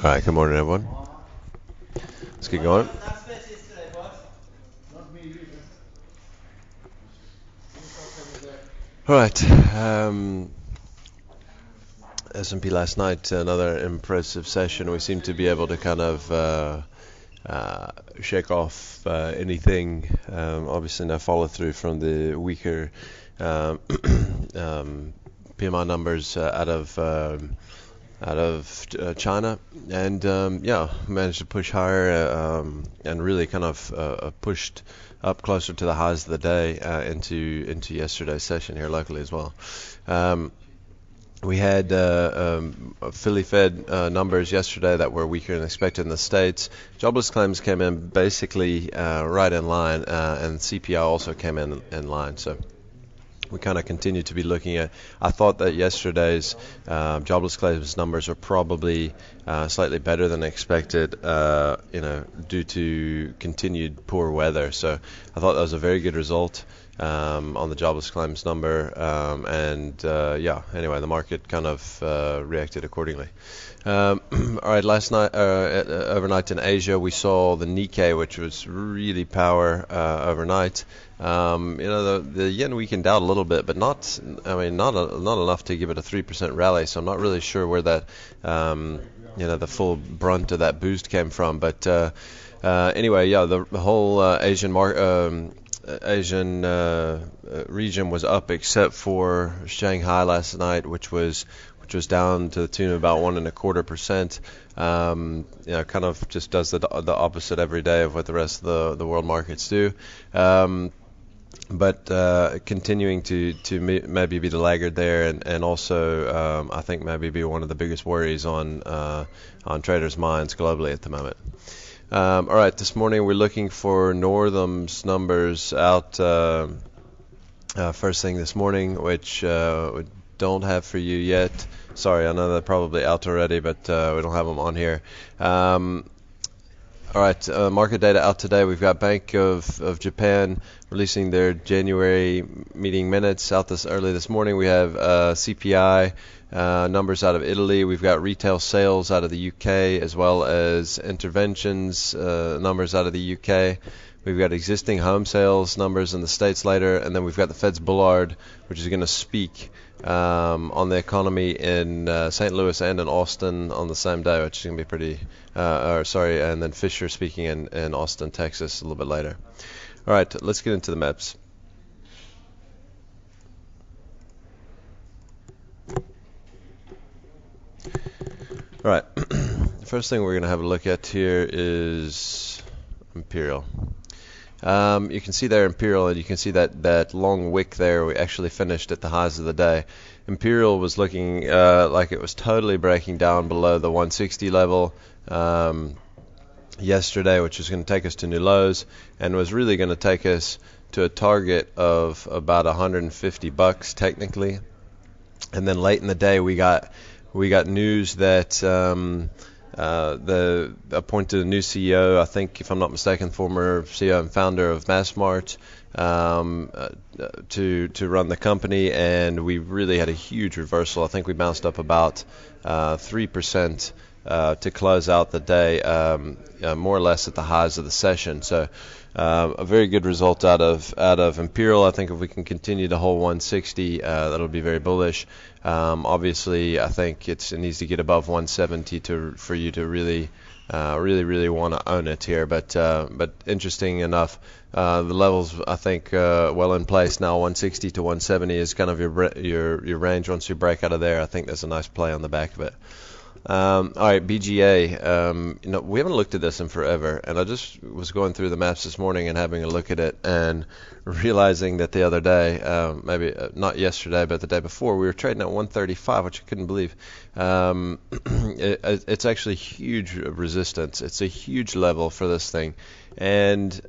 All right, good morning, everyone. Let's get going. All right. S&P last night, another impressive session. We seem to be able to kind of shake off anything. Obviously, no follow through from the weaker PMI numbers out of China, and managed to push higher and really kind of pushed up closer to the highs of the day into yesterday's session here locally as well. We had Philly Fed numbers yesterday that were weaker than expected in the States. Jobless claims came in basically right in line, and CPI also came in line. So we kind of continue to be looking at. I thought that yesterday's jobless claims numbers are probably slightly better than expected, due to continued poor weather. So I thought that was a very good result on the jobless claims number, anyway, the market kind of reacted accordingly. All right, last night, overnight in Asia, we saw the Nikkei, which was really power overnight. The yen weakened out a little bit, but not enough to give it a 3% rally. So I'm not really sure where that, the full brunt of that boost came from. But anyway, the whole Asian region was up except for Shanghai last night, which was down to the tune of about 1.25%. Kind of just does the opposite every day of what the rest of the world markets do. But continuing to maybe be the laggard there, and also I think maybe be one of the biggest worries on traders' minds globally at the moment. All right, this morning we're looking for Northam's numbers out first thing this morning, which we don't have for you yet. Sorry, I know they're probably out already, but we don't have them on here. All right, market data out today. We've got Bank of Japan releasing their January meeting minutes out early this morning. We have CPI numbers out of Italy. We've got retail sales out of the UK, as well as interventions numbers out of the UK. We've got existing home sales numbers in the States later, and then we've got the Fed's Bullard, which is going to speak on the economy in St. Louis and in Austin on the same day, which is going to be pretty, and then Fisher speaking in Austin, Texas a little bit later. All right, let's get into the maps. All right, the first thing we're going to have a look at here is Imperial. You can see there Imperial, and you can see that long wick there. We actually finished at the highs of the day. Imperial was looking like it was totally breaking down below the 160 level yesterday, which was going to take us to new lows, and was really going to take us to a target of about $150 technically. And then late in the day, we got news that appointed a new CEO, I think, if I'm not mistaken, former CEO and founder of Massmart, to run the company, and we really had a huge reversal. I think we bounced up about 3% to close out the day, more or less at the highs of the session. So a very good result out of Imperial. I think if we can continue to hold 160, that'll be very bullish. Obviously, I think it needs to get above 170 for you to really want to own it here. But interesting enough, the levels I think well in place now. 160 to 170 is kind of your range. Once you break out of there, I think there's a nice play on the back of it. All right, BGA. We haven't looked at this in forever, and I just was going through the maps this morning and having a look at it, and realizing that the other day, maybe not yesterday, but the day before, we were trading at 135, which I couldn't believe. It's actually huge resistance. It's a huge level for this thing, and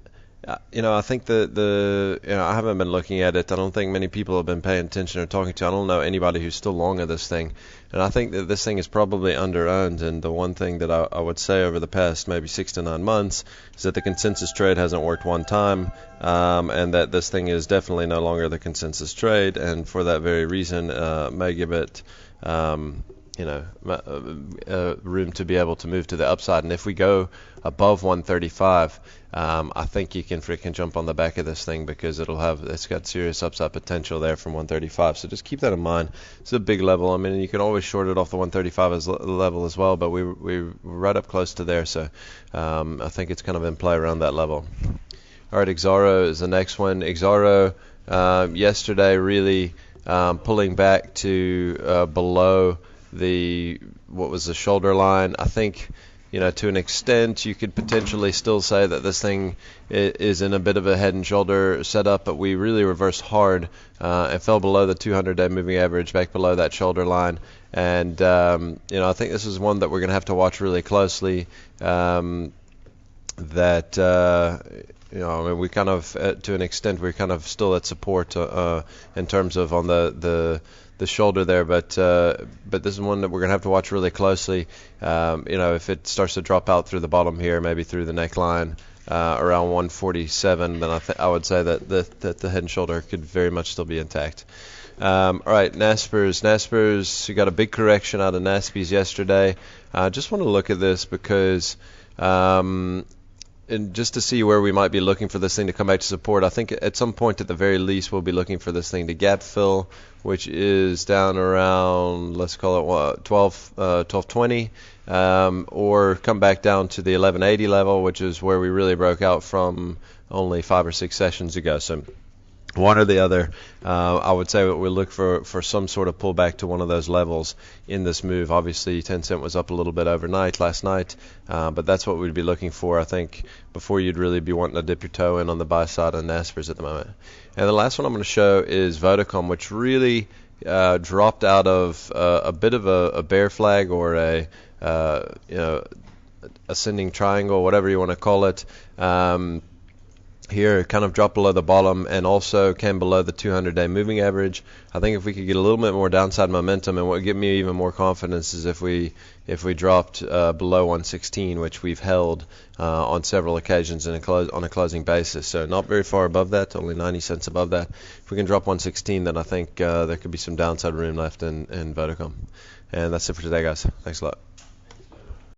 I think I haven't been looking at it. I don't think many people have been paying attention or talking to. I don't know anybody who's still long of this thing. And I think that this thing is probably under-owned. And the one thing that I would say over the past maybe 6 to 9 months is that the consensus trade hasn't worked one time, and that this thing is definitely no longer the consensus trade. And for that very reason, may give it room to be able to move to the upside. And if we go above 135, I think you can freaking jump on the back of this thing because it's got serious upside potential there from 135. So just keep that in mind. It's a big level. I mean, you can always short it off the 135 level as well, but we're right up close to there. So I think it's kind of in play around that level. All right, Exaro is the next one. Exaro yesterday really pulling back to below what was the shoulder line. I think, to an extent, you could potentially still say that this thing is in a bit of a head and shoulder setup, but we really reversed hard and fell below the 200-day moving average, back below that shoulder line. And, I think this is one that we're going to have to watch really closely. We kind of, to an extent, we're kind of still at support in terms of on the shoulder there, but this is one that we're going to have to watch really closely. If it starts to drop out through the bottom here, maybe through the neckline around 147, then I would say that the head and shoulder could very much still be intact. All right, Naspers, you got a big correction out of Naspers yesterday. I just want to look at this because and just to see where we might be looking for this thing to come back to support. I think at some point at the very least we'll be looking for this thing to gap fill, which is down around, let's call it 1220, or come back down to the 1180 level, which is where we really broke out from only 5 or 6 sessions ago. So one or the other, I would say we'll look for some sort of pullback to one of those levels in this move. Obviously, 10 cent was up a little bit overnight last night, but that's what we'd be looking for, I think, before you'd really be wanting to dip your toe in on the buy side on Naspers at the moment. And the last one I'm going to show is Vodacom, which really dropped out of a bit of a bear flag or a ascending triangle, whatever you want to call it. Here, it kind of dropped below the bottom and also came below the 200-day moving average. I think if we could get a little bit more downside momentum, and what would give me even more confidence is if we dropped below 116, which we've held on several occasions on a closing basis. So not very far above that, only 90 cents above that. If we can drop 116, then I think there could be some downside room left in Vodacom. And that's it for today, guys. Thanks a lot.